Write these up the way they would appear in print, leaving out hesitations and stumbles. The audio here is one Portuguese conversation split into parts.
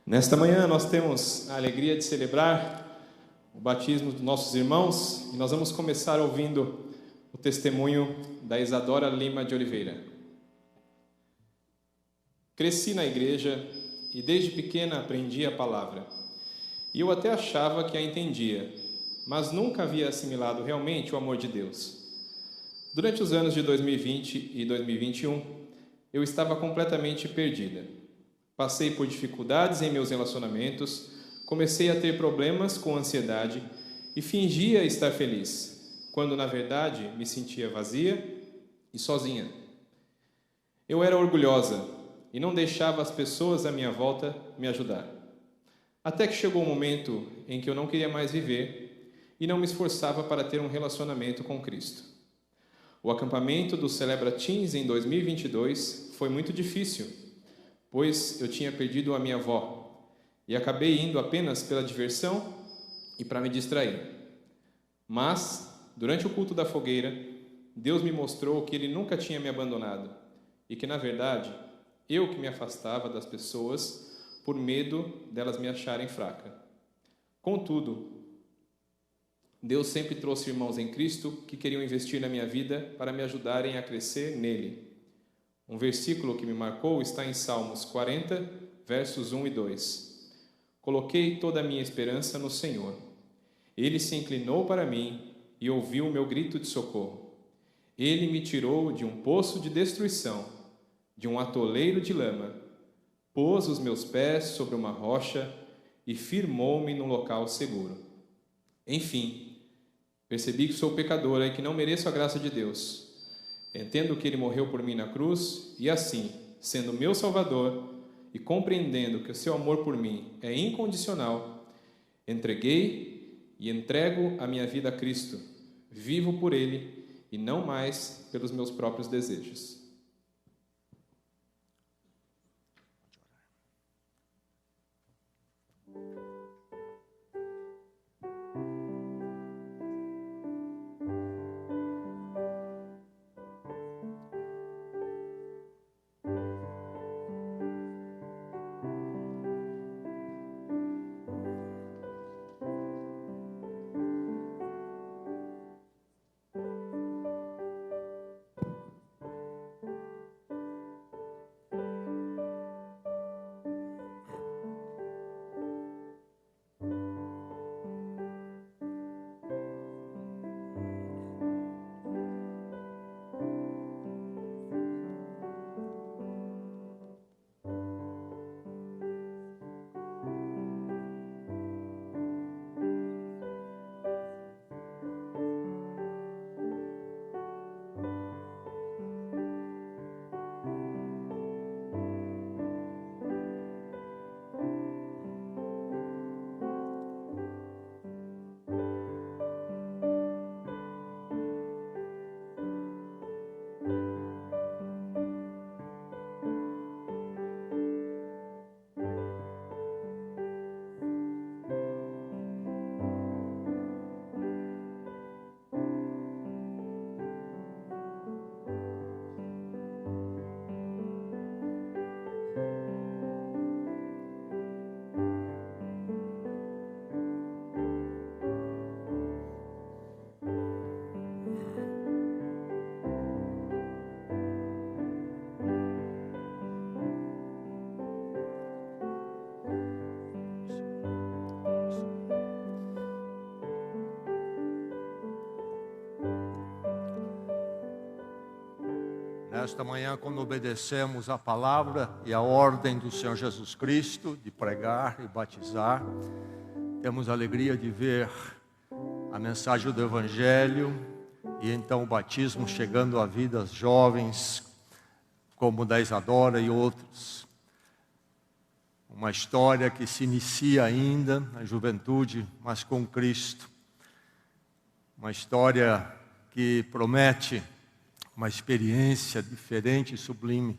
Nesta manhã nós temos a alegria de celebrar o batismo dos nossos irmãos e nós vamos começar ouvindo o testemunho da Isadora Lima de Oliveira. Cresci na igreja e desde pequena aprendi a palavra. E eu até achava que a entendia, mas nunca havia assimilado realmente o amor de Deus. Durante os anos de 2020 e 2021, eu estava completamente perdida. Passei por dificuldades em meus relacionamentos, comecei a ter problemas com ansiedade e fingia estar feliz, quando na verdade me sentia vazia e sozinha. Eu era orgulhosa e não deixava as pessoas à minha volta me ajudar. Até que chegou um momento em que eu não queria mais viver e não me esforçava para ter um relacionamento com Cristo. O acampamento do Celebra Teens em 2022 foi muito difícil, pois eu tinha perdido a minha avó e acabei indo apenas pela diversão e para me distrair. Mas, durante o culto da fogueira, Deus me mostrou que Ele nunca tinha me abandonado e que, na verdade, eu que me afastava das pessoas por medo delas me acharem fraca. Contudo, Deus sempre trouxe irmãos em Cristo que queriam investir na minha vida para me ajudarem a crescer nele. Um versículo que me marcou está em Salmos 40, versos 1 e 2. Coloquei toda a minha esperança no Senhor. Ele se inclinou para mim e ouviu o meu grito de socorro. Ele me tirou de um poço de destruição, de um atoleiro de lama, pôs os meus pés sobre uma rocha e firmou-me num local seguro. Enfim, percebi que sou pecadora e que não mereço a graça de Deus. Entendo que Ele morreu por mim na cruz e assim, sendo meu Salvador e compreendendo que o seu amor por mim é incondicional, entreguei e entrego a minha vida a Cristo. Vivo por Ele e não mais pelos meus próprios desejos. Nesta manhã, quando obedecemos a palavra e a ordem do Senhor Jesus Cristo de pregar e batizar, temos a alegria de ver a mensagem do Evangelho e então o batismo chegando a vidas jovens como da Isadora e outros. Uma história que se inicia ainda na juventude, mas com Cristo. Uma história que promete uma experiência diferente e sublime,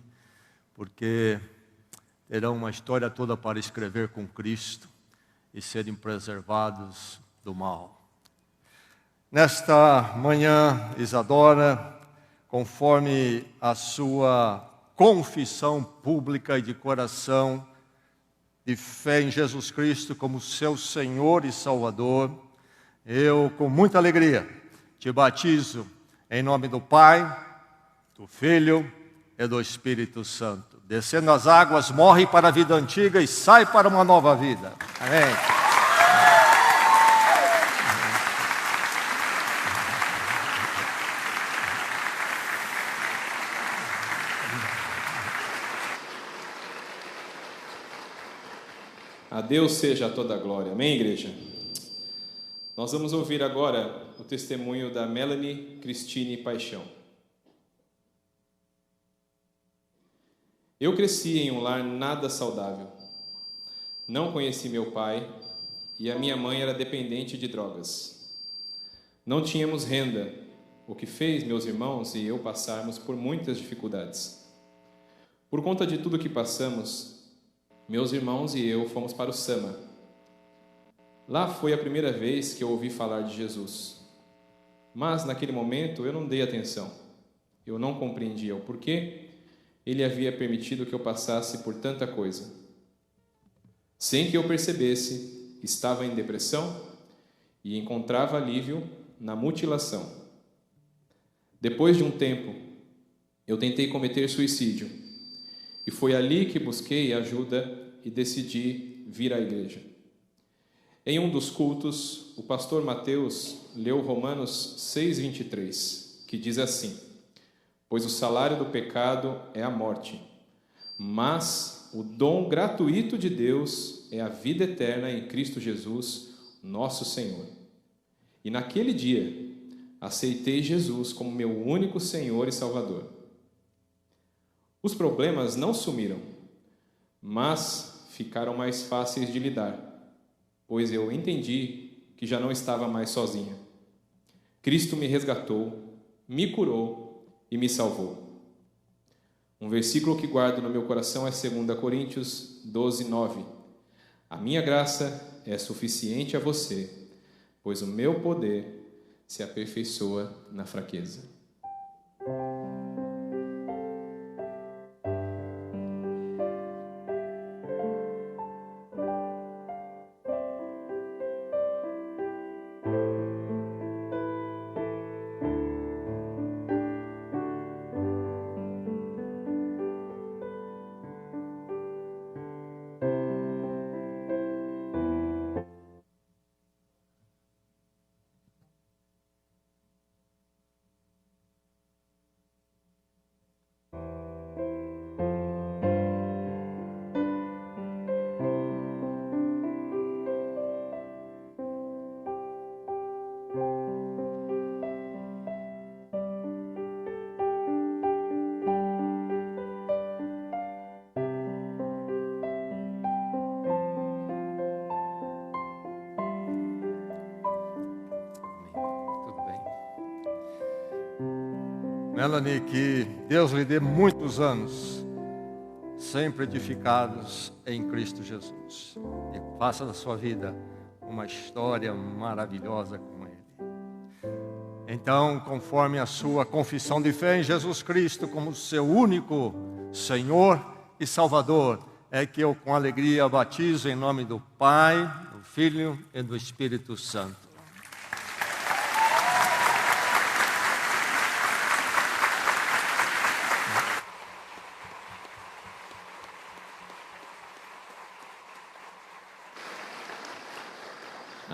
porque terão uma história toda para escrever com Cristo e serem preservados do mal. Nesta manhã, Isadora, conforme a sua confissão pública e de coração, de fé em Jesus Cristo como seu Senhor e Salvador, eu, com muita alegria, te batizo em nome do Pai, do Filho e do Espírito Santo. Descendo as águas, morre para a vida antiga e sai para uma nova vida. Amém. A Deus seja toda a glória. Amém, igreja? Nós vamos ouvir agora o testemunho da Melanie Cristine Paixão. Eu cresci em um lar nada saudável. Não conheci meu pai e a minha mãe era dependente de drogas. Não tínhamos renda, o que fez meus irmãos e eu passarmos por muitas dificuldades. Por conta de tudo que passamos, meus irmãos e eu fomos para o Sama. Lá foi a primeira vez que eu ouvi falar de Jesus. Mas, naquele momento, eu não dei atenção. Eu não compreendia o porquê Ele havia permitido que eu passasse por tanta coisa. Sem que eu percebesse, estava em depressão e encontrava alívio na mutilação. Depois de um tempo, eu tentei cometer suicídio. E foi ali que busquei ajuda e decidi vir à igreja. Em um dos cultos, o pastor Mateus leu Romanos 6:23, que diz assim: pois o salário do pecado é a morte, mas o dom gratuito de Deus é a vida eterna em Cristo Jesus, nosso Senhor. E naquele dia, aceitei Jesus como meu único Senhor e Salvador. Os problemas não sumiram, mas ficaram mais fáceis de lidar, pois eu entendi que já não estava mais sozinha. Cristo me resgatou, me curou e me salvou. Um versículo que guardo no meu coração é 2 Coríntios 12:9. A minha graça é suficiente a você, pois o meu poder se aperfeiçoa na fraqueza. Melanie, que Deus lhe dê muitos anos, sempre edificados em Cristo Jesus. E faça da sua vida uma história maravilhosa com Ele. Então, conforme a sua confissão de fé em Jesus Cristo como seu único Senhor e Salvador, é que eu com alegria batizo em nome do Pai, do Filho e do Espírito Santo.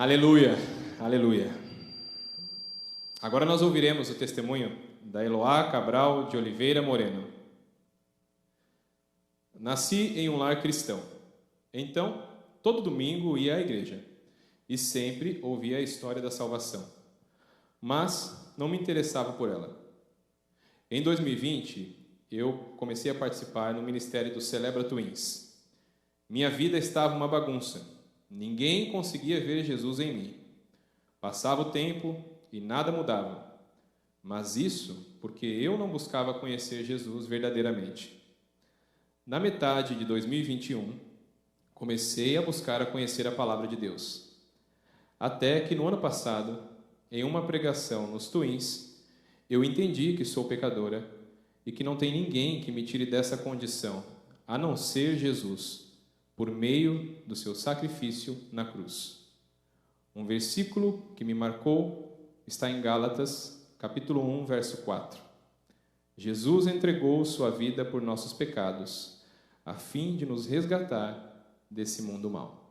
Aleluia, aleluia. Agora nós ouviremos o testemunho da Eloá Cabral de Oliveira Moreno. Nasci em um lar cristão. Então, todo domingo ia à igreja e sempre ouvia a história da salvação. Mas não me interessava por ela. Em 2020, eu comecei a participar no ministério do Celebra Twins. Minha vida estava uma bagunça. Ninguém conseguia ver Jesus em mim. Passava o tempo e nada mudava. Mas isso porque eu não buscava conhecer Jesus verdadeiramente. Na metade de 2021, comecei a buscar a conhecer a palavra de Deus. Até que no ano passado, em uma pregação nos Twins, eu entendi que sou pecadora e que não tem ninguém que me tire dessa condição, a não ser Jesus. por meio do seu sacrifício na cruz. Um versículo que me marcou está em Gálatas, capítulo 1, verso 4. Jesus entregou sua vida por nossos pecados, a fim de nos resgatar desse mundo mau.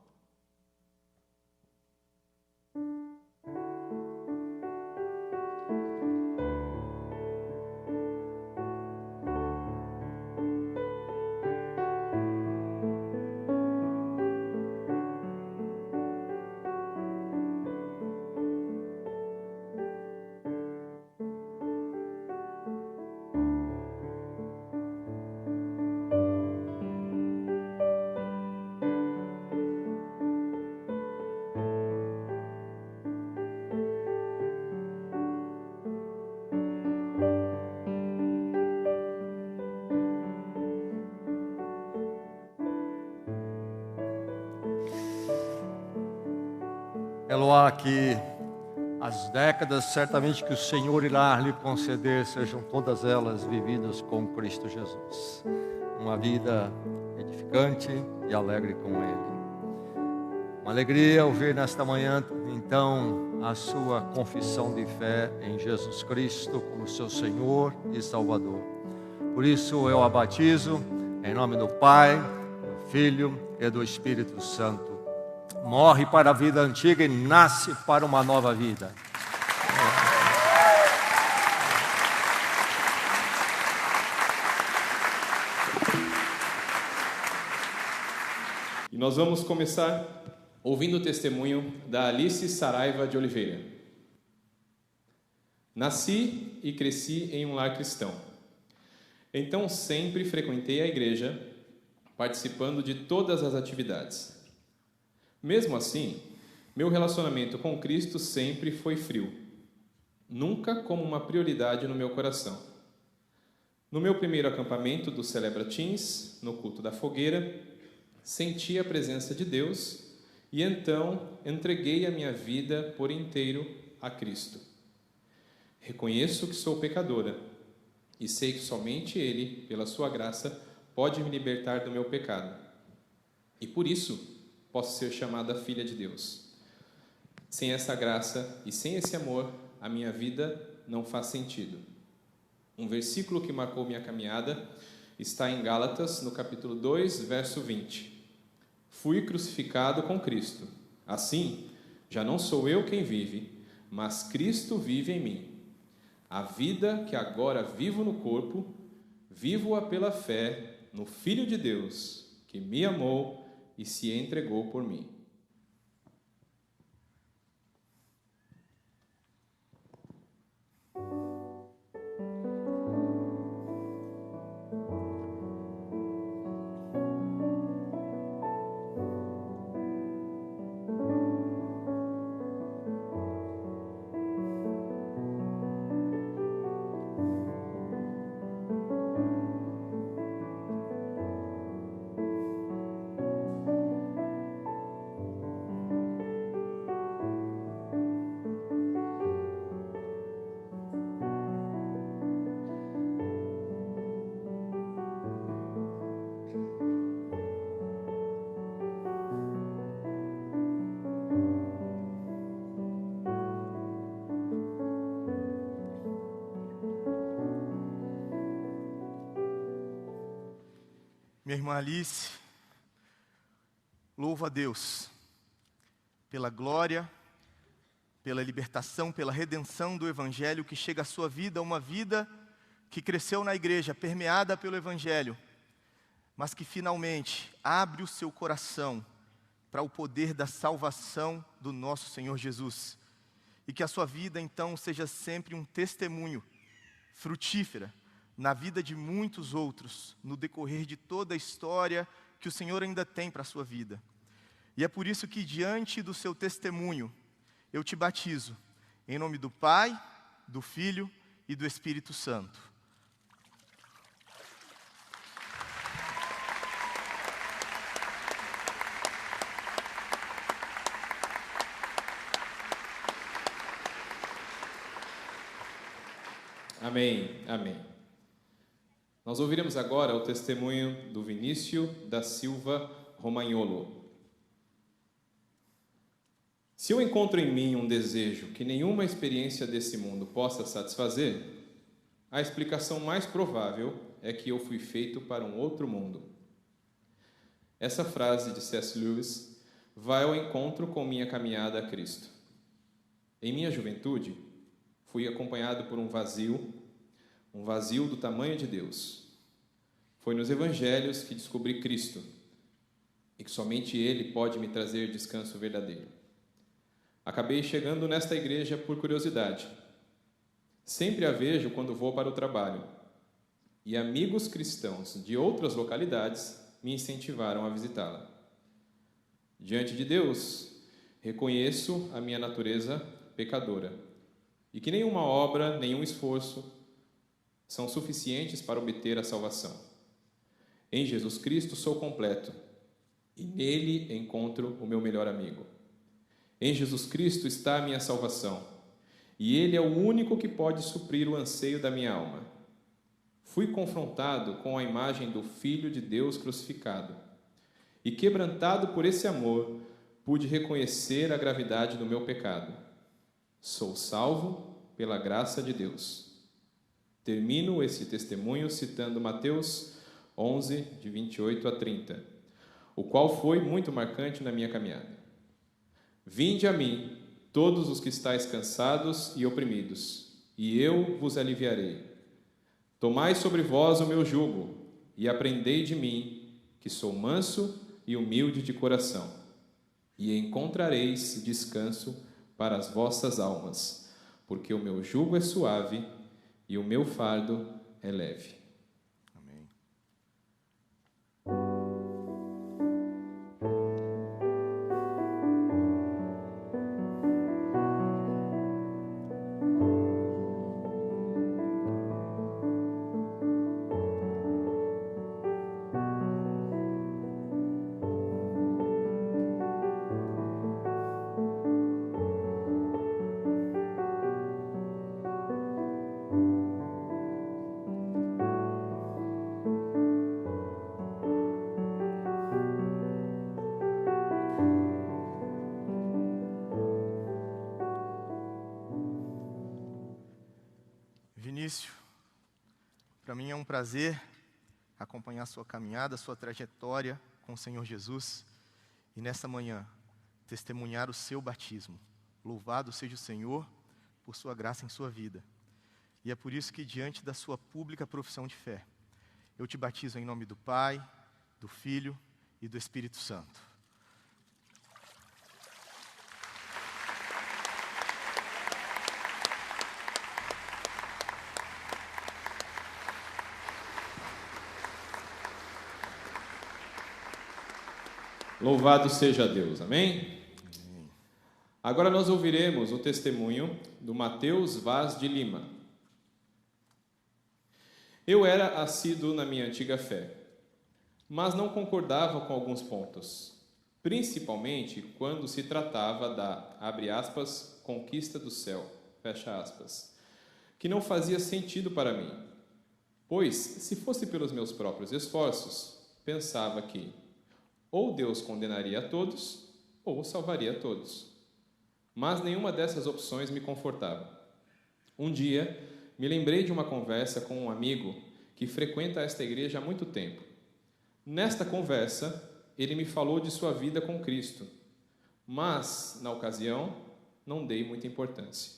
Eloá, que as décadas certamente que o Senhor irá lhe conceder sejam todas elas vividas com Cristo Jesus. Uma vida edificante e alegre com Ele. Uma alegria ouvir nesta manhã, então, a sua confissão de fé em Jesus Cristo como seu Senhor e Salvador. Por isso eu a batizo em nome do Pai, do Filho e do Espírito Santo. Morre para a vida antiga e nasce para uma nova vida. E nós vamos começar ouvindo o testemunho da Alice Saraiva de Oliveira. Nasci e cresci em um lar cristão. Então sempre frequentei a igreja, participando de todas as atividades. Mesmo assim, meu relacionamento com Cristo sempre foi frio, nunca como uma prioridade no meu coração. No meu primeiro acampamento do Celebra Teens, no culto da fogueira, senti a presença de Deus e então entreguei a minha vida por inteiro a Cristo. Reconheço que sou pecadora e sei que somente Ele, pela sua graça, pode me libertar do meu pecado. E por isso, posso ser chamada filha de Deus. Sem essa graça e sem esse amor, a minha vida não faz sentido. Um versículo que marcou minha caminhada está em Gálatas, no capítulo 2, verso 20. Fui crucificado com Cristo. Assim, já não sou eu quem vive, mas Cristo vive em mim. A vida que agora vivo no corpo, vivo-a pela fé no Filho de Deus, que me amou e se entregou por mim. Minha irmã Alice, louvo a Deus pela glória, pela libertação, pela redenção do Evangelho que chega à sua vida, uma vida que cresceu na igreja, permeada pelo Evangelho, mas que finalmente abre o seu coração para o poder da salvação do nosso Senhor Jesus. E que a sua vida então seja sempre um testemunho frutífera na vida de muitos outros, no decorrer de toda a história que o Senhor ainda tem para a sua vida. E é por isso que diante do seu testemunho, eu te batizo, em nome do Pai, do Filho e do Espírito Santo. Amém, amém. Nós ouviremos agora o testemunho do Vinícius da Silva Romagnolo. Se eu encontro em mim um desejo que nenhuma experiência desse mundo possa satisfazer, a explicação mais provável é que eu fui feito para um outro mundo. Essa frase de C.S. Lewis vai ao encontro com minha caminhada a Cristo. Em minha juventude, fui acompanhado por um vazio do tamanho de Deus. Foi nos evangelhos que descobri Cristo e que somente Ele pode me trazer descanso verdadeiro. Acabei chegando nesta igreja por curiosidade. Sempre a vejo quando vou para o trabalho, e amigos cristãos de outras localidades me incentivaram a visitá-la. Diante de Deus, reconheço a minha natureza pecadora e que nenhuma obra, nenhum esforço são suficientes para obter a salvação. Em Jesus Cristo sou completo e nele encontro o meu melhor amigo. Em Jesus Cristo está a minha salvação e Ele é o único que pode suprir o anseio da minha alma. Fui confrontado com a imagem do Filho de Deus crucificado e, quebrantado por esse amor, pude reconhecer a gravidade do meu pecado. Sou salvo pela graça de Deus. Termino esse testemunho citando Mateus 11, de 28 a 30, o qual foi muito marcante na minha caminhada. Vinde a mim, todos os que estáis cansados e oprimidos, e eu vos aliviarei. Tomai sobre vós o meu jugo, e aprendei de mim, que sou manso e humilde de coração, e encontrareis descanso para as vossas almas, porque o meu jugo é suave e o meu fardo é leve. Amém. Vinícius, para mim é um prazer acompanhar sua caminhada, sua trajetória com o Senhor Jesus e nessa manhã testemunhar o seu batismo. Louvado seja o Senhor por sua graça em sua vida. E é por isso que, diante da sua pública profissão de fé, eu te batizo em nome do Pai, do Filho e do Espírito Santo. Louvado seja Deus, amém? Agora nós ouviremos o testemunho do Mateus Vaz de Lima. Eu era assíduo na minha antiga fé, mas não concordava com alguns pontos, principalmente quando se tratava da, abre aspas, conquista do céu, fecha aspas, que não fazia sentido para mim, pois, se fosse pelos meus próprios esforços, pensava que ou Deus condenaria a todos, ou salvaria a todos. Mas nenhuma dessas opções me confortava. Um dia, me lembrei de uma conversa com um amigo que frequenta esta igreja há muito tempo. Nesta conversa, ele me falou de sua vida com Cristo, mas, na ocasião, não dei muita importância.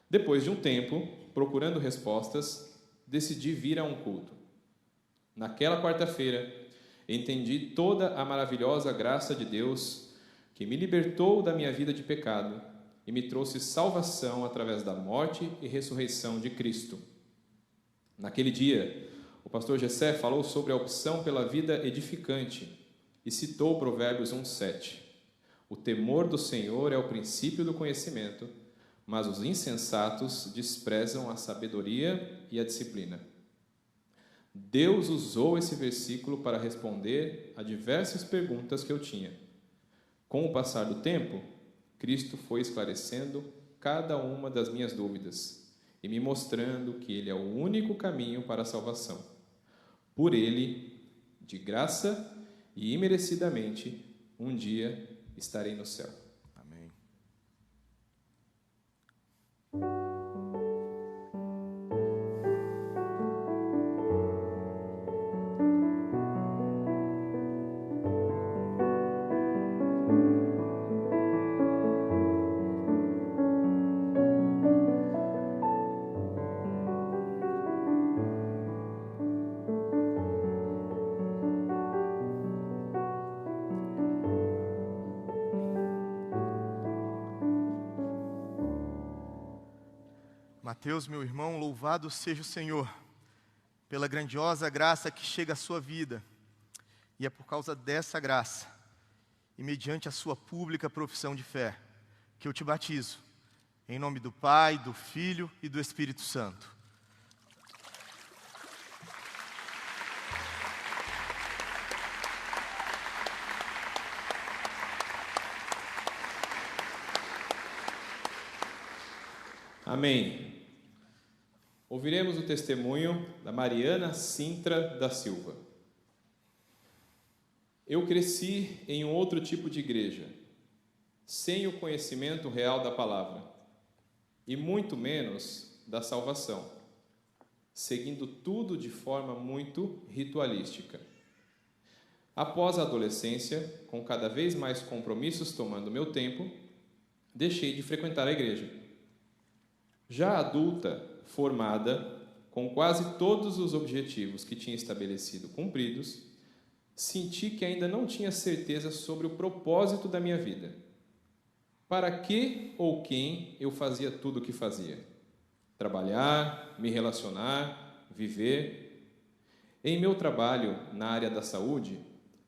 Depois de um tempo, procurando respostas, decidi vir a um culto. Naquela quarta-feira, entendi toda a maravilhosa graça de Deus que me libertou da minha vida de pecado e me trouxe salvação através da morte e ressurreição de Cristo. Naquele dia, o pastor Gessé falou sobre a opção pela vida edificante e citou Provérbios 1:7. O temor do Senhor é o princípio do conhecimento, mas os insensatos desprezam a sabedoria e a disciplina. Deus usou esse versículo para responder a diversas perguntas que eu tinha. Com o passar do tempo, Cristo foi esclarecendo cada uma das minhas dúvidas e me mostrando que Ele é o único caminho para a salvação. Por Ele, de graça e imerecidamente um dia estarei no céu. Amém. Mateus, meu irmão, louvado seja o Senhor pela grandiosa graça que chega à sua vida. E é por causa dessa graça e mediante a sua pública profissão de fé que eu te batizo, em nome do Pai, do Filho e do Espírito Santo. Amém. Ouviremos o testemunho da Mariana Sintra da Silva. Eu cresci em um outro tipo de igreja, sem o conhecimento real da palavra, e muito menos da salvação, seguindo tudo de forma muito ritualística. Após a adolescência, com cada vez mais compromissos tomando meu tempo, deixei de frequentar a igreja. Já adulta, formada, com quase todos os objetivos que tinha estabelecido cumpridos, senti que ainda não tinha certeza sobre o propósito da minha vida. Para que ou quem eu fazia tudo o que fazia? Trabalhar, me relacionar, viver. Em meu trabalho na área da saúde,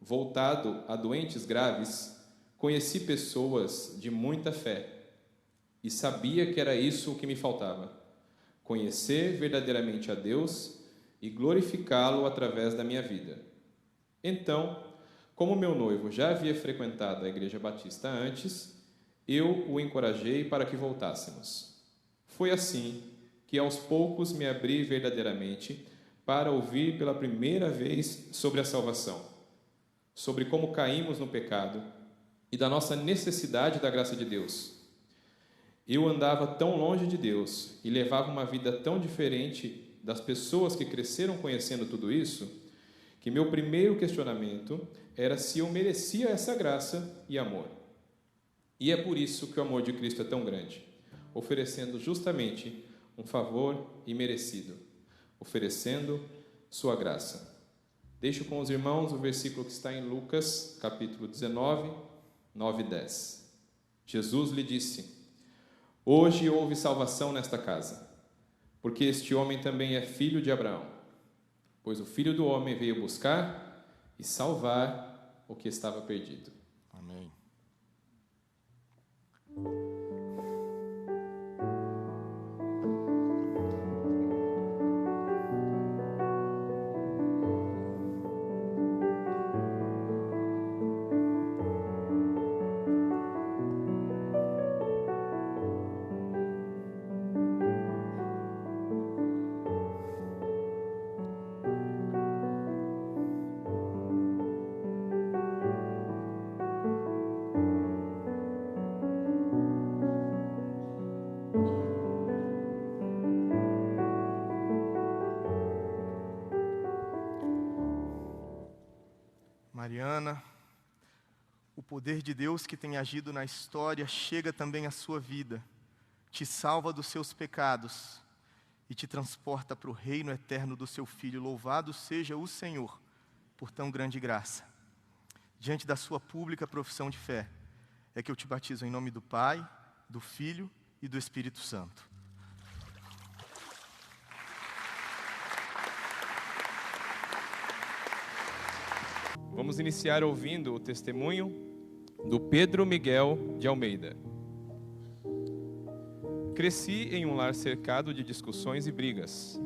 voltado a doentes graves, conheci pessoas de muita fé e sabia que era isso o que me faltava. Conhecer verdadeiramente a Deus e glorificá-lo através da minha vida. Então, como meu noivo já havia frequentado a Igreja Batista antes, eu o encorajei para que voltássemos. Foi assim que aos poucos me abri verdadeiramente para ouvir pela primeira vez sobre a salvação, sobre como caímos no pecado e da nossa necessidade da graça de Deus. Eu andava tão longe de Deus e levava uma vida tão diferente das pessoas que cresceram conhecendo tudo isso, que meu primeiro questionamento era se eu merecia essa graça e amor. E é por isso que o amor de Cristo é tão grande, oferecendo justamente um favor imerecido, oferecendo sua graça. Deixo com os irmãos o versículo que está em Lucas, capítulo 19, 9 e 10. Jesus lhe disse: hoje houve salvação nesta casa, porque este homem também é filho de Abraão, pois o Filho do Homem veio buscar e salvar o que estava perdido. Amém. Mariana, o poder de Deus que tem agido na história chega também à sua vida, te salva dos seus pecados e te transporta para o reino eterno do seu Filho. Louvado seja o Senhor por tão grande graça. Diante da sua pública profissão de fé, é que eu te batizo em nome do Pai, do Filho e do Espírito Santo. Vamos iniciar ouvindo o testemunho do Pedro Miguel de Almeida. Cresci em um lar cercado de discussões e brigas.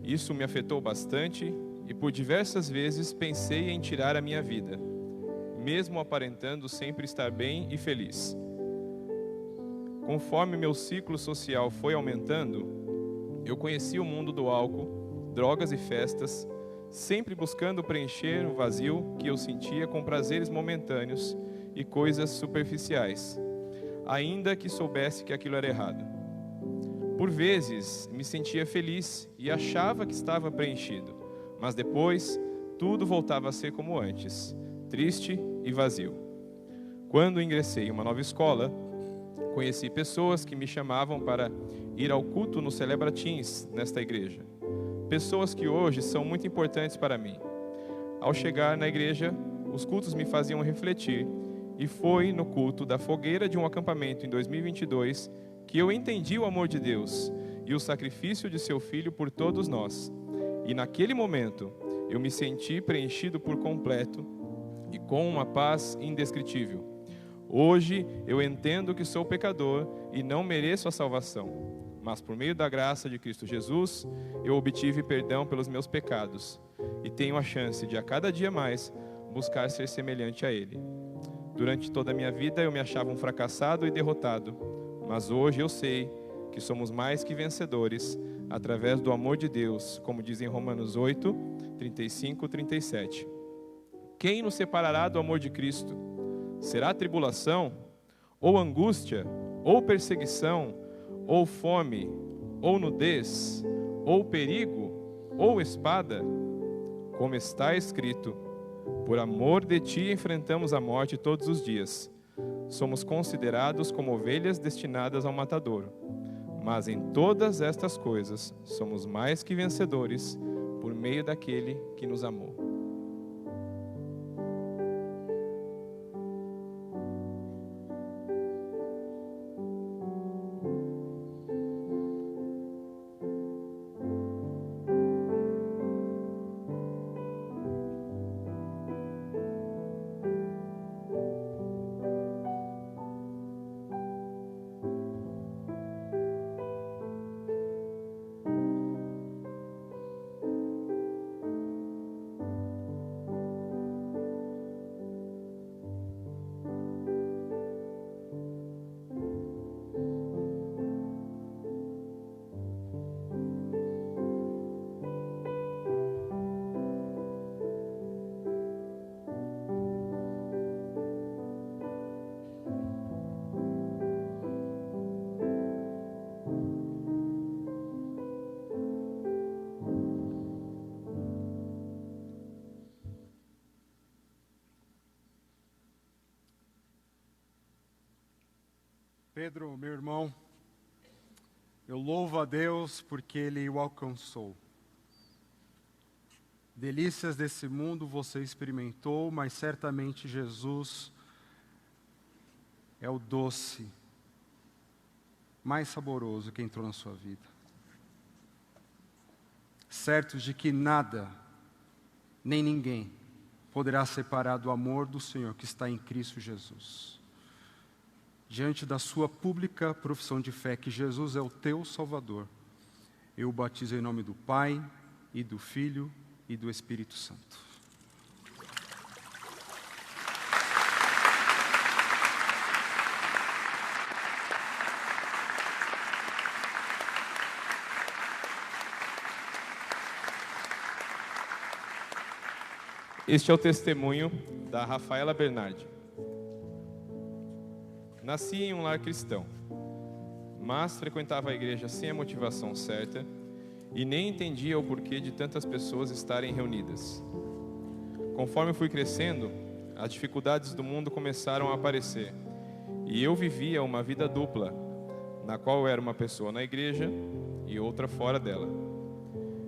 Isso me afetou bastante e por diversas vezes pensei em tirar a minha vida, mesmo aparentando sempre estar bem e feliz. Conforme meu ciclo social foi aumentando, eu conheci o mundo do álcool, drogas e festas, sempre buscando preencher o vazio que eu sentia com prazeres momentâneos e coisas superficiais, ainda que soubesse que aquilo era errado. Por vezes, me sentia feliz e achava que estava preenchido, mas depois, tudo voltava a ser como antes, triste e vazio. Quando ingressei em uma nova escola, conheci pessoas que me chamavam para ir ao culto no Celebra Teens nesta igreja. Pessoas que hoje são muito importantes para mim. Ao chegar na igreja, os cultos me faziam refletir, e foi no culto da fogueira de um acampamento em 2022 que eu entendi o amor de Deus e o sacrifício de seu Filho por todos nós. E naquele momento, eu me senti preenchido por completo e com uma paz indescritível. Hoje eu entendo que sou pecador e não mereço a salvação, mas por meio da graça de Cristo Jesus, eu obtive perdão pelos meus pecados e tenho a chance de a cada dia mais buscar ser semelhante a Ele. Durante toda a minha vida eu me achava um fracassado e derrotado, mas hoje eu sei que somos mais que vencedores através do amor de Deus, como diz em Romanos 8, 35 e 37. Quem nos separará do amor de Cristo? Será tribulação, ou angústia, ou perseguição, ou fome, ou nudez, ou perigo, ou espada? Como está escrito, por amor de ti enfrentamos a morte todos os dias. Somos considerados como ovelhas destinadas ao matadouro. Mas em todas estas coisas somos mais que vencedores por meio daquele que nos amou. Pedro, meu irmão, eu louvo a Deus porque Ele o alcançou. Delícias desse mundo você experimentou, mas certamente Jesus é o doce mais saboroso que entrou na sua vida. Certos de que nada, nem ninguém, poderá separar do amor do Senhor que está em Cristo Jesus. Diante da sua pública profissão de fé que Jesus é o teu Salvador, eu o batizo em nome do Pai, e do Filho, e do Espírito Santo. Este é o testemunho da Rafaela Bernardi. Nasci em um lar cristão, mas frequentava a igreja sem a motivação certa e nem entendia o porquê de tantas pessoas estarem reunidas. Conforme fui crescendo, as dificuldades do mundo começaram a aparecer e eu vivia uma vida dupla, na qual eu era uma pessoa na igreja e outra fora dela.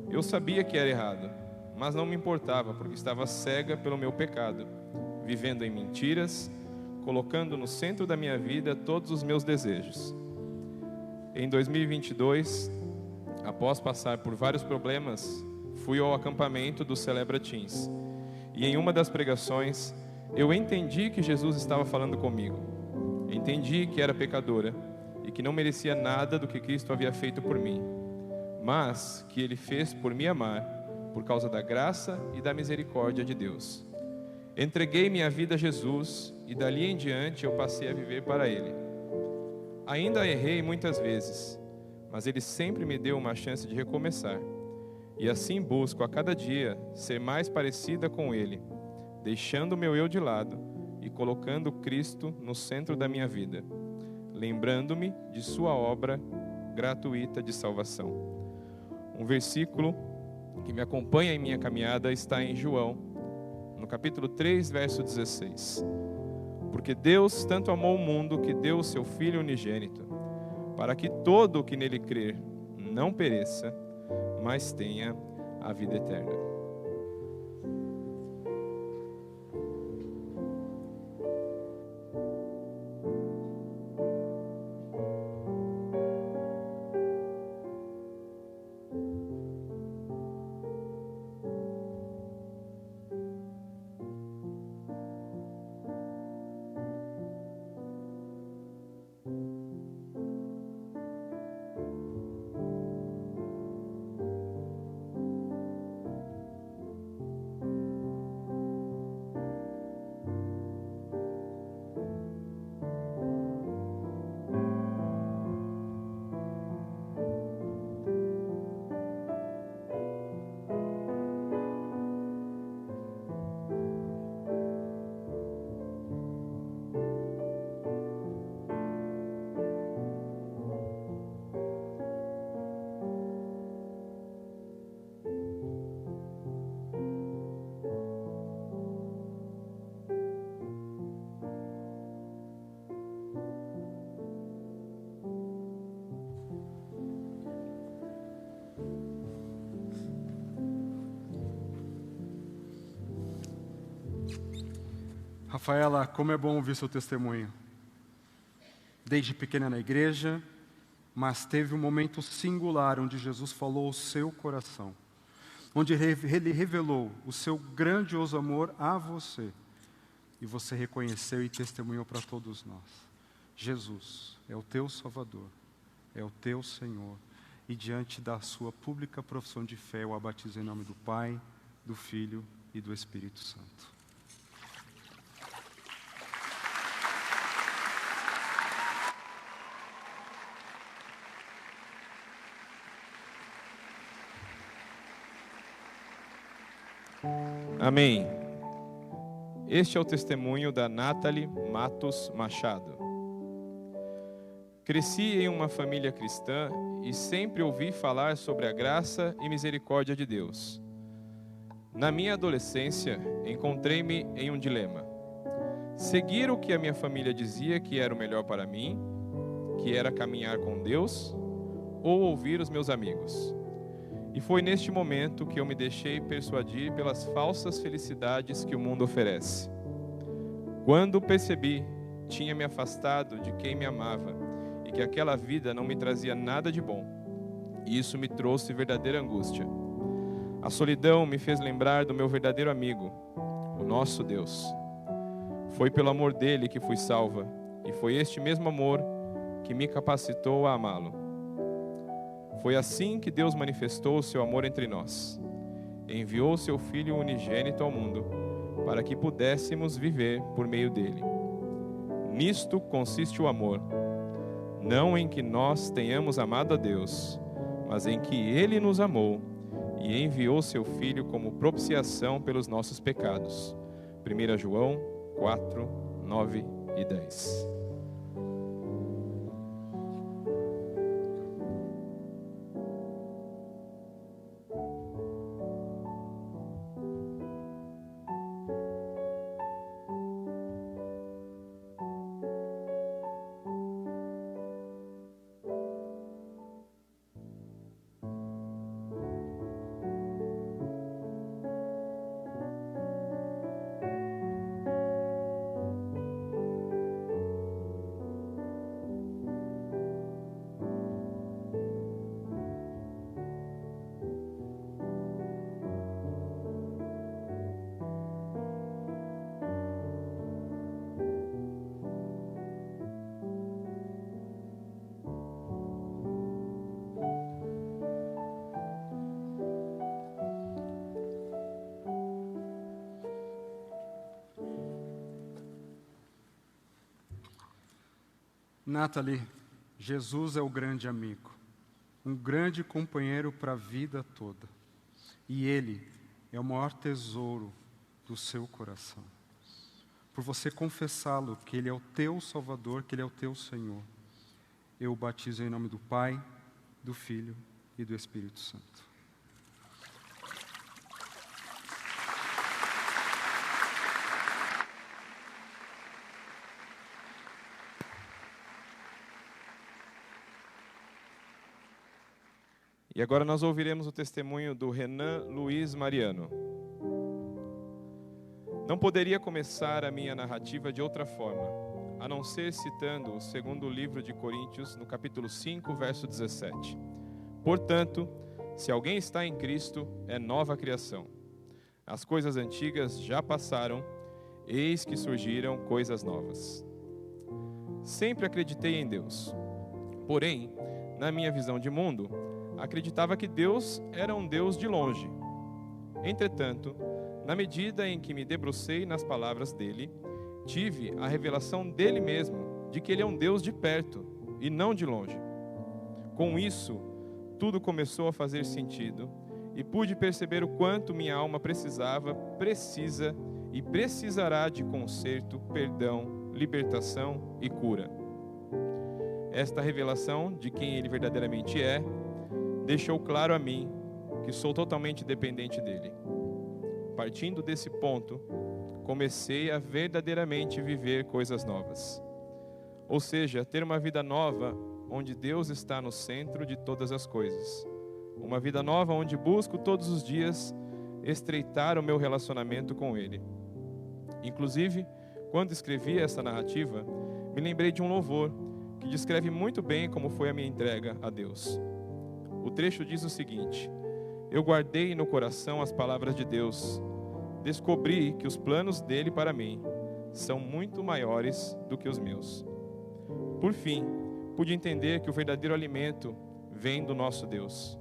Eu sabia que era errado, mas não me importava porque estava cega pelo meu pecado, vivendo em mentiras, colocando no centro da minha vida todos os meus desejos. Em 2022, após passar por vários problemas, fui ao acampamento do Celebra Teens. E em uma das pregações, eu entendi que Jesus estava falando comigo. Entendi que era pecadora e que não merecia nada do que Cristo havia feito por mim, mas que Ele fez por me amar, por causa da graça e da misericórdia de Deus. Entreguei minha vida a Jesus e dali em diante eu passei a viver para Ele. Ainda errei muitas vezes, mas Ele sempre me deu uma chance de recomeçar. E assim busco a cada dia ser mais parecida com Ele, deixando o meu eu de lado e colocando Cristo no centro da minha vida, lembrando-me de sua obra gratuita de salvação. Um versículo que me acompanha em minha caminhada está em João, no capítulo 3, verso 16. Porque Deus tanto amou o mundo que deu o seu Filho unigênito, para que todo o que nele crer não pereça, mas tenha a vida eterna. Rafaela, como é bom ouvir seu testemunho. Desde pequena na igreja, mas teve um momento singular onde Jesus falou ao seu coração, onde Ele revelou o seu grandioso amor a você, e você reconheceu e testemunhou para todos nós. Jesus é o teu Salvador, é o teu Senhor, e diante da sua pública profissão de fé, eu a batizo em nome do Pai, do Filho e do Espírito Santo. Amém. Este é o testemunho da Nathalie Matos Machado. Cresci em uma família cristã e sempre ouvi falar sobre a graça e misericórdia de Deus. Na minha adolescência, encontrei-me em um dilema: seguir o que a minha família dizia que era o melhor para mim, que era caminhar com Deus, ou ouvir os meus amigos. E foi neste momento que eu me deixei persuadir pelas falsas felicidades que o mundo oferece. Quando percebi, tinha me afastado de quem me amava e que aquela vida não me trazia nada de bom. E isso me trouxe verdadeira angústia. A solidão me fez lembrar do meu verdadeiro amigo, o nosso Deus. Foi pelo amor dele que fui salva, e foi este mesmo amor que me capacitou a amá-lo. Foi assim que Deus manifestou o seu amor entre nós. Enviou seu Filho unigênito ao mundo, para que pudéssemos viver por meio dele. Nisto consiste o amor, não em que nós tenhamos amado a Deus, mas em que ele nos amou e enviou seu Filho como propiciação pelos nossos pecados. 1 João 4, 9 e 10. Nathalie, Jesus é o grande amigo, um grande companheiro para a vida toda. e Ele é o maior tesouro do seu coração. Por você confessá-lo, que Ele é o teu Salvador, que Ele é o teu Senhor, eu o batizo em nome do Pai, do Filho e do Espírito Santo. E agora nós ouviremos o testemunho do Renan Luiz Mariano. Não poderia começar a minha narrativa de outra forma, a não ser citando o segundo livro de Coríntios, no capítulo 5, verso 17. Portanto, se alguém está em Cristo, é nova criação. As coisas antigas já passaram, eis que surgiram coisas novas. Sempre acreditei em Deus. Porém, na minha visão de mundo, acreditava que Deus era um Deus de longe. Entretanto, na medida em que me debrucei nas palavras dele, tive a revelação dele mesmo, de que ele é um Deus de perto e não de longe. Com isso, tudo começou a fazer sentido e pude perceber o quanto minha alma precisa e precisará de conserto, perdão, libertação e cura. Esta revelação de quem ele verdadeiramente é, deixou claro a mim que sou totalmente dependente dele. Partindo desse ponto, comecei a verdadeiramente viver coisas novas. Ou seja, ter uma vida nova onde Deus está no centro de todas as coisas. Uma vida nova onde busco todos os dias estreitar o meu relacionamento com Ele. Inclusive, quando escrevi essa narrativa, me lembrei de um louvor que descreve muito bem como foi a minha entrega a Deus. O trecho diz o seguinte: eu guardei no coração as palavras de Deus, descobri que os planos dele para mim são muito maiores do que os meus. Por fim, pude entender que o verdadeiro alimento vem do nosso Deus.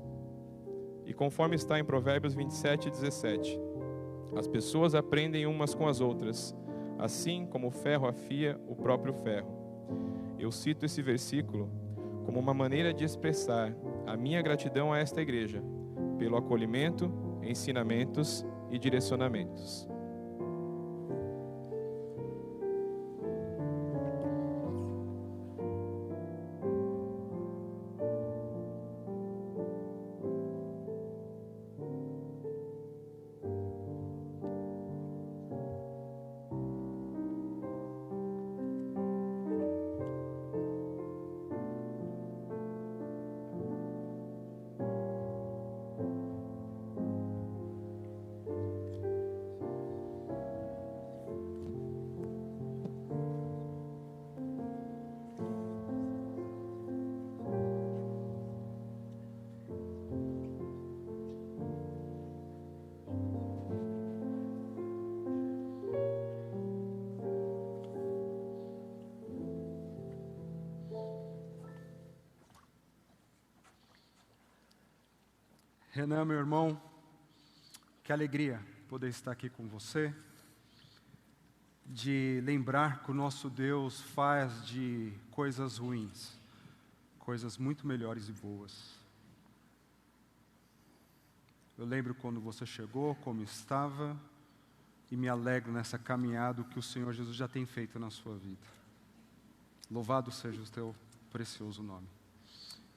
E conforme está em Provérbios 27:17, as pessoas aprendem umas com as outras, assim como o ferro afia o próprio ferro. Eu cito esse versículo como uma maneira de expressar a minha gratidão a esta igreja, pelo acolhimento, ensinamentos e direcionamentos. Renan, meu irmão, que alegria poder estar aqui com você, de lembrar que o nosso Deus faz de coisas ruins, coisas muito melhores e boas. Eu lembro quando você chegou, como estava, e me alegro nessa caminhada que o Senhor Jesus já tem feito na sua vida. Louvado seja o teu precioso nome.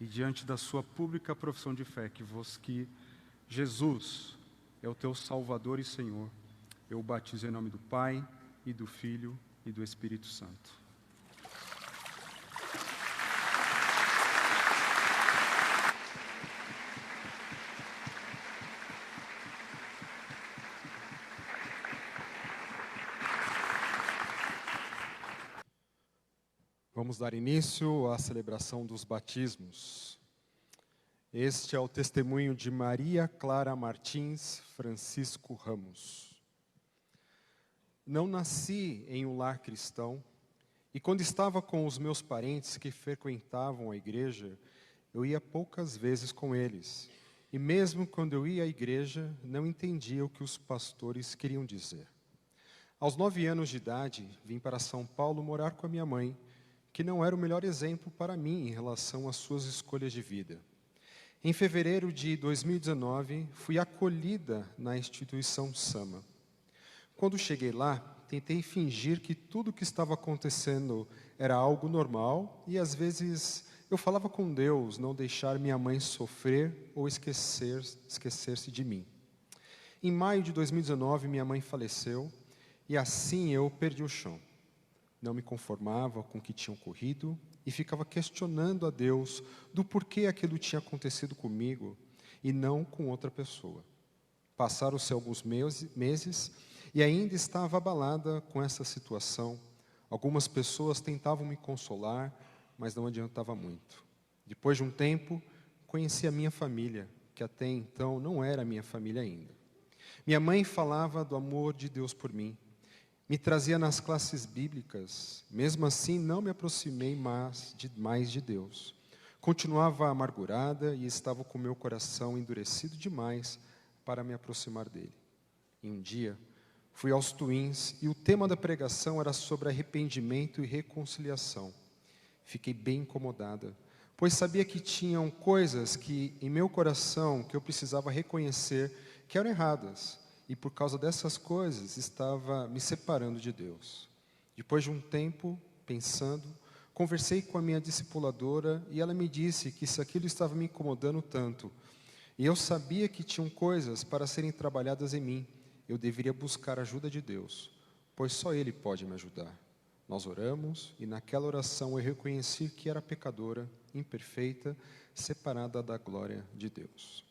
E diante da sua pública profissão de fé, que Jesus é o teu Salvador e Senhor, eu o batizo em nome do Pai, e do Filho, e do Espírito Santo. Vamos dar início à celebração dos batismos. Este é o testemunho de Maria Clara Martins Francisco Ramos. Não nasci em um lar cristão, e quando estava com os meus parentes que frequentavam a igreja, eu ia poucas vezes com eles. E mesmo quando eu ia à igreja, não entendia o que os pastores queriam dizer. Aos 9 anos de idade, vim para São Paulo morar com a minha mãe, que não era o melhor exemplo para mim em relação às suas escolhas de vida. Em fevereiro de 2019, fui acolhida na instituição Sama. Quando cheguei lá, tentei fingir que tudo o que estava acontecendo era algo normal e, às vezes, eu falava com Deus não deixar minha mãe sofrer ou esquecer-se de mim. Em maio de 2019, minha mãe faleceu e assim eu perdi o chão. Não me conformava com o que tinha ocorrido e ficava questionando a Deus do porquê aquilo tinha acontecido comigo e não com outra pessoa. Passaram-se alguns meses e ainda estava abalada com essa situação. Algumas pessoas tentavam me consolar, mas não adiantava muito. Depois de um tempo, conheci a minha família, que até então não era minha família ainda. Minha mãe falava do amor de Deus por mim, me trazia nas classes bíblicas, mesmo assim não me aproximei mais de Deus. Continuava amargurada e estava com meu coração endurecido demais para me aproximar dele. E um dia, fui aos Twins e o tema da pregação era sobre arrependimento e reconciliação. Fiquei bem incomodada, pois sabia que tinham coisas que em meu coração que eu precisava reconhecer que eram erradas. E por causa dessas coisas, estava me separando de Deus. Depois de um tempo, pensando, conversei com a minha discipuladora e ela me disse que se aquilo estava me incomodando tanto, e eu sabia que tinham coisas para serem trabalhadas em mim, eu deveria buscar a ajuda de Deus, pois só Ele pode me ajudar. Nós oramos e naquela oração eu reconheci que era pecadora, imperfeita, separada da glória de Deus.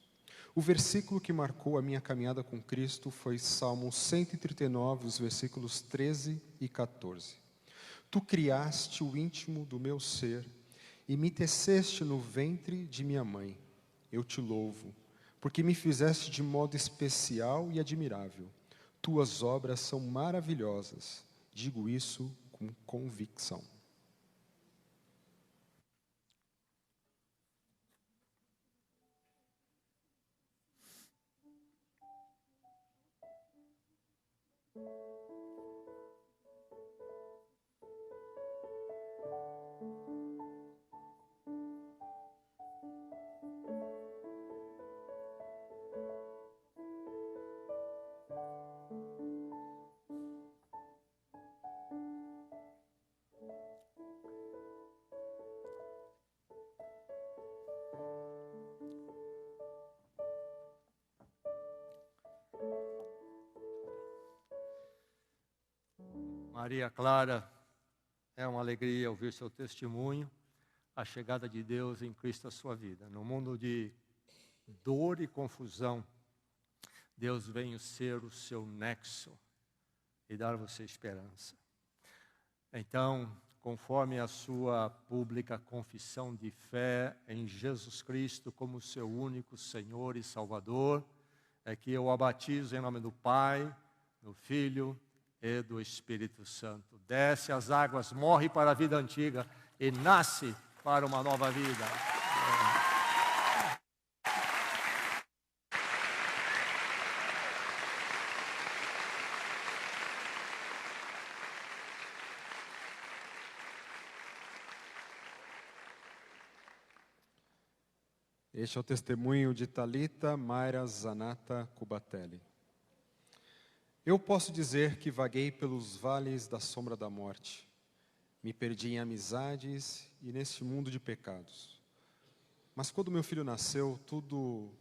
O versículo que marcou a minha caminhada com Cristo foi Salmo 139, os versículos 13 e 14. Tu criaste o íntimo do meu ser e me teceste no ventre de minha mãe. Eu te louvo, porque me fizeste de modo especial e admirável. Tuas obras são maravilhosas. Digo isso com convicção. Maria Clara, é uma alegria ouvir seu testemunho, a chegada de Deus em Cristo à sua vida. No mundo de dor e confusão, Deus vem ser o seu nexo e dar a você esperança. Então, conforme a sua pública confissão de fé em Jesus Cristo como seu único Senhor e Salvador, é que eu a batizo em nome do Pai, do Filho e do Espírito Santo. Desce as águas, morre para a vida antiga e nasce para uma nova vida. Este é o testemunho de Thalita Mayra Zanata Kubatelli. Eu posso dizer que vaguei pelos vales da sombra da morte. Me perdi em amizades e neste mundo de pecados. Mas quando meu filho nasceu, tudo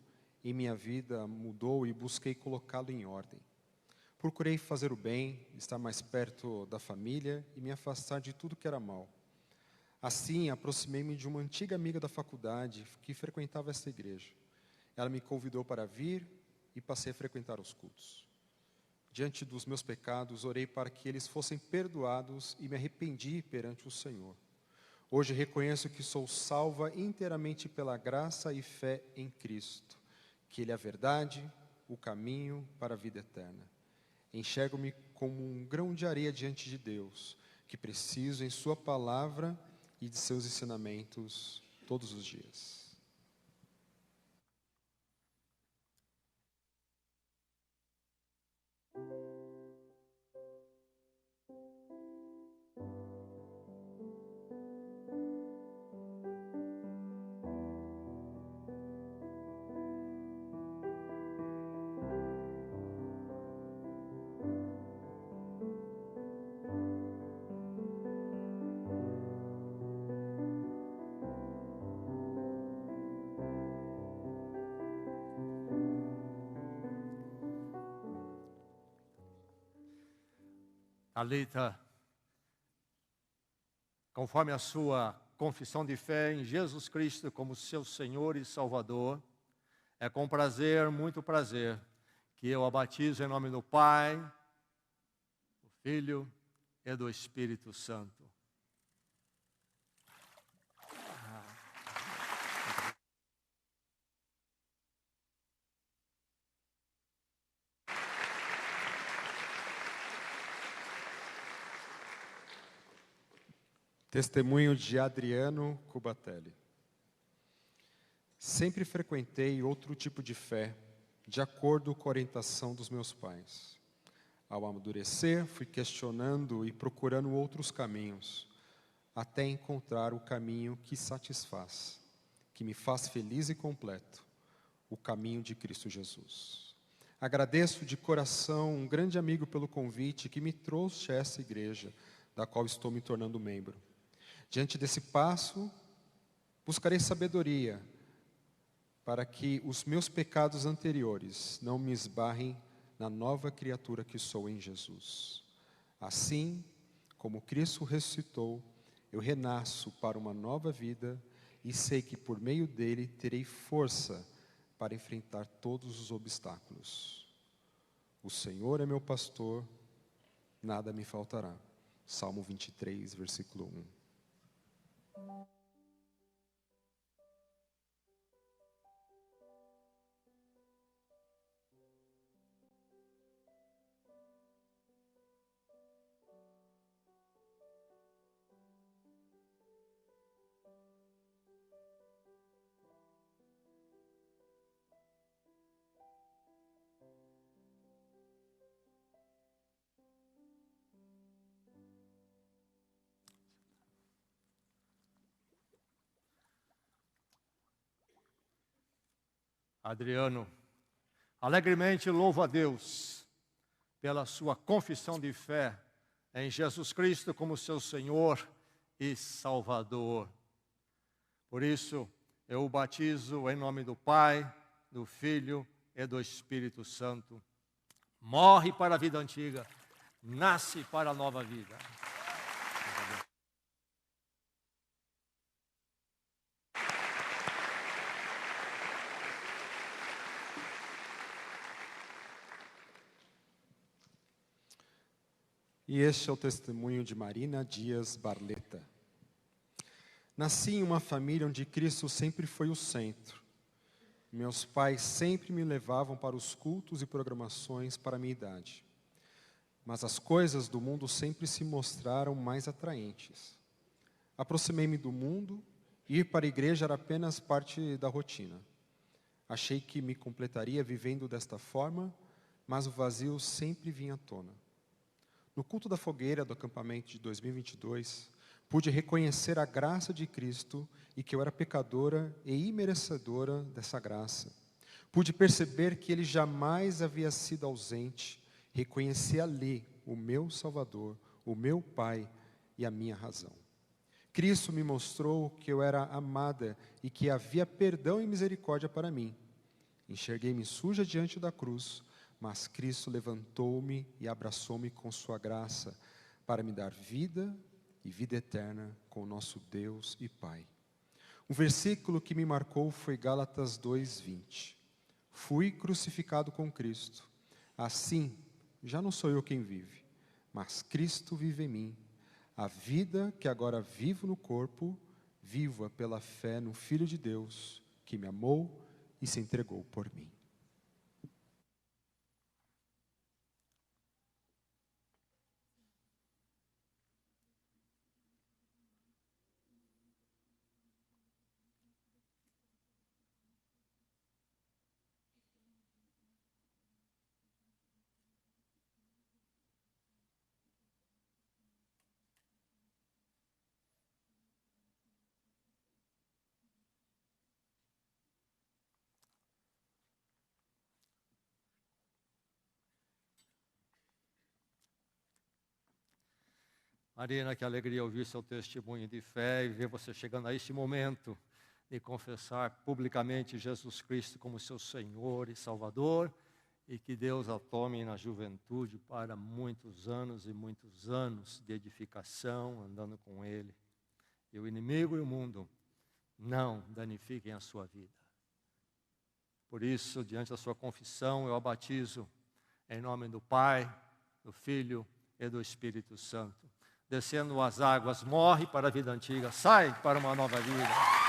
em minha vida mudou e busquei colocá-lo em ordem. Procurei fazer o bem, estar mais perto da família e me afastar de tudo que era mal. Assim, aproximei-me de uma antiga amiga da faculdade que frequentava esta igreja. Ela me convidou para vir e passei a frequentar os cultos. Diante dos meus pecados, orei para que eles fossem perdoados e me arrependi perante o Senhor. Hoje reconheço que sou salva inteiramente pela graça e fé em Cristo, que Ele é a verdade, o caminho para a vida eterna. Enxergo-me como um grão de areia diante de Deus, que preciso em Sua palavra e de seus ensinamentos todos os dias. Thalita, conforme a sua confissão de fé em Jesus Cristo como seu Senhor e Salvador, é com prazer, muito prazer, que eu a batizo em nome do Pai, do Filho e do Espírito Santo. Testemunho de Adriano Cubatelli. Sempre frequentei outro tipo de fé, de acordo com a orientação dos meus pais. Ao amadurecer, fui questionando e procurando outros caminhos, até encontrar o caminho que satisfaz, que me faz feliz e completo, o caminho de Cristo Jesus. Agradeço de coração um grande amigo pelo convite que me trouxe a essa igreja, da qual estou me tornando membro. Diante desse passo, buscarei sabedoria para que os meus pecados anteriores não me esbarrem na nova criatura que sou em Jesus. Assim, como Cristo ressuscitou, eu renasço para uma nova vida e sei que por meio dele terei força para enfrentar todos os obstáculos. O Senhor é meu pastor, nada me faltará. Salmo 23, versículo 1. Adriano, alegremente louvo a Deus pela sua confissão de fé em Jesus Cristo como seu Senhor e Salvador. Por isso, eu o batizo em nome do Pai, do Filho e do Espírito Santo. Morre para a vida antiga, nasce para a nova vida. E este é o testemunho de Marina Dias Barleta. Nasci em uma família onde Cristo sempre foi o centro. Meus pais sempre me levavam para os cultos e programações para a minha idade. Mas as coisas do mundo sempre se mostraram mais atraentes. Aproximei-me do mundo e ir para a igreja era apenas parte da rotina. Achei que me completaria vivendo desta forma, mas o vazio sempre vinha à tona. No culto da fogueira do acampamento de 2022, pude reconhecer a graça de Cristo e que eu era pecadora e imerecedora dessa graça. Pude perceber que Ele jamais havia sido ausente. Reconheci ali o meu Salvador, o meu Pai e a minha razão. Cristo me mostrou que eu era amada e que havia perdão e misericórdia para mim. Enxerguei-me suja diante da cruz, mas Cristo levantou-me e abraçou-me com sua graça para me dar vida e vida eterna com o nosso Deus e Pai. Um versículo que me marcou foi Gálatas 2:20. Fui crucificado com Cristo. Assim, já não sou eu quem vive, mas Cristo vive em mim. A vida que agora vivo no corpo, vivo-a pela fé no Filho de Deus, que me amou e se entregou por mim. Marina, que alegria ouvir seu testemunho de fé e ver você chegando a esse momento de confessar publicamente Jesus Cristo como seu Senhor e Salvador e que Deus a tome na juventude para muitos anos e muitos anos de edificação, andando com Ele. E o inimigo e o mundo não danifiquem a sua vida. Por isso, diante da sua confissão, eu a batizo em nome do Pai, do Filho e do Espírito Santo. Descendo as águas, morre para a vida antiga, sai para uma nova vida.